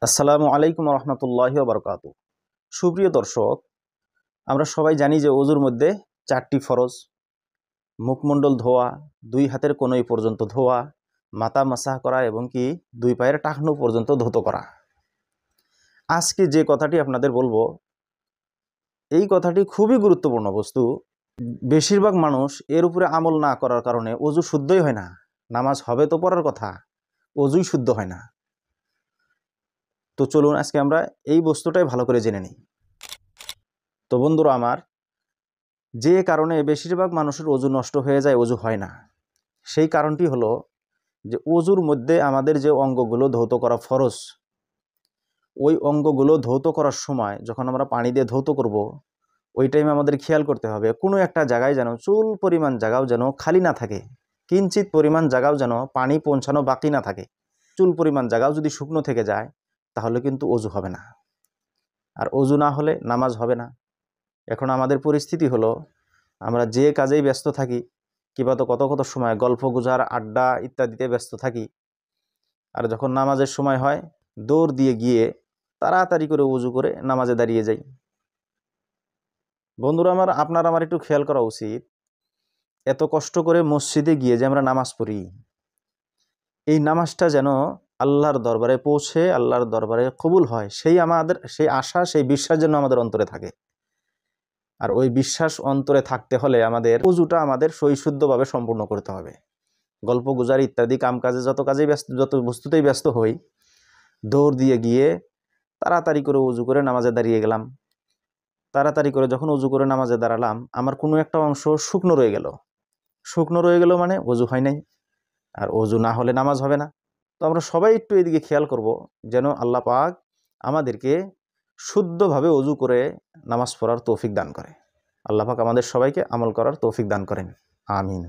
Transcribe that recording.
আসসালামু আলাইকুম রহমতুল্লাহি ওয়া বারাকাতুহু। সুপ্রিয় দর্শক, আমরা সবাই জানি যে ওযুর মধ্যে 4টি ফরজ: মুখমণ্ডল ধোয়া, 2 হাতের কনুই পর্যন্ত ধোয়া, মাথা মাসাহ করা এবং কি 2 পায়ের টাকনু পর্যন্ত ধৌত করা। আজকে যে কথাটি আপনাদের বলবো, এই কথাটি খুবই গুরুত্বপূর্ণ বস্তু। বেশিরভাগ মানুষ এর উপরে আমল না করার কারণে ওযু শুদ্ধই হয় না। নামাজ হবে তো পড়ার কথা, ওযুই শুদ্ধ হয় না। তো চলুন আজকে আমরা এই বস্তুটাই ভালো করে জেনে নিই। তো বন্ধুরা আমার, যে কারণে বেশিরভাগ মানুষের ওযু নষ্ট হয়ে যায়, ওযু হয় না, সেই কারণটি হলো যে ওযুর মধ্যে আমাদের যে অঙ্গগুলো ধৌত করা ফরজ, ওই অঙ্গগুলো ধৌত করার সময় যখন আমরা পানি দিয়ে ধৌত করব, ওই টাইমে আমাদের খেয়াল করতে হবে কোনো একটা জায়গায় যেন চুল পরিমাণ জায়গাও যেন খালি না থাকে, কিঞ্চিত পরিমাণ জায়গাও যেন পানি পৌঁছানো বাকি না থাকে। চুল পরিমাণ জায়গাও যদি শুকনো থেকে যায় তাহলে কিন্তু ওযু হবে না, আর ওযু না হলে নামাজ হবে না। এখন আমাদের পরিস্থিতি হলো, আমরা যে কাজেই ব্যস্ত থাকি, কিংবা তো কত কত সময় গল্প গুজার, আড্ডা ইত্যাদিতে ব্যস্ত থাকি, আর যখন নামাজের সময় হয় দৌড় দিয়ে গিয়ে তাড়াতাড়ি করে ওযু করে নামাজে দাঁড়িয়ে যাই। বন্ধুরা আমার, আপনার আমার একটু খেয়াল করা উচিত, এত কষ্ট করে মসজিদে গিয়ে যে আমরা নামাজ পড়ি, এই নামাজটা যেন আল্লাহর দরবারে পৌঁছে আল্লাহর দরবারে কবুল হয়, সেই আশা, সেই বিশ্বাস যেন আমাদের অন্তরে থাকে। আর ওই বিশ্বাস অন্তরে থাকতে হলে আমাদের ওযুটা আমাদের সহিশুদ্ধভাবে সম্পূর্ণ করতে হবে। গল্প গুজার ইত্যাদি কামকাজে যত বস্তুতেই ব্যস্ত হই, দৌড় দিয়ে গিয়ে তাড়াতাড়ি করে ওযু করে নামাজে দাঁড়িয়ে গেলাম। তাড়াতাড়ি করে যখন ওযু করে নামাজে দাঁড়ালাম, আমার কোনো একটা অংশ শুকনো রয়ে গেল মানে ওযু হয় নাই, আর ওযু না হলে নামাজ হবে না। তো আমরা সবাই একটু এদিকে খেয়াল করব, যেন আল্লাহ পাক আমাদেরকে শুদ্ধভাবে ওযু করে নামাজ পড়ার তৌফিক দান করে। আল্লাহ পাক আমাদের সবাইকে আমল করার তৌফিক দান করেন। আমিন।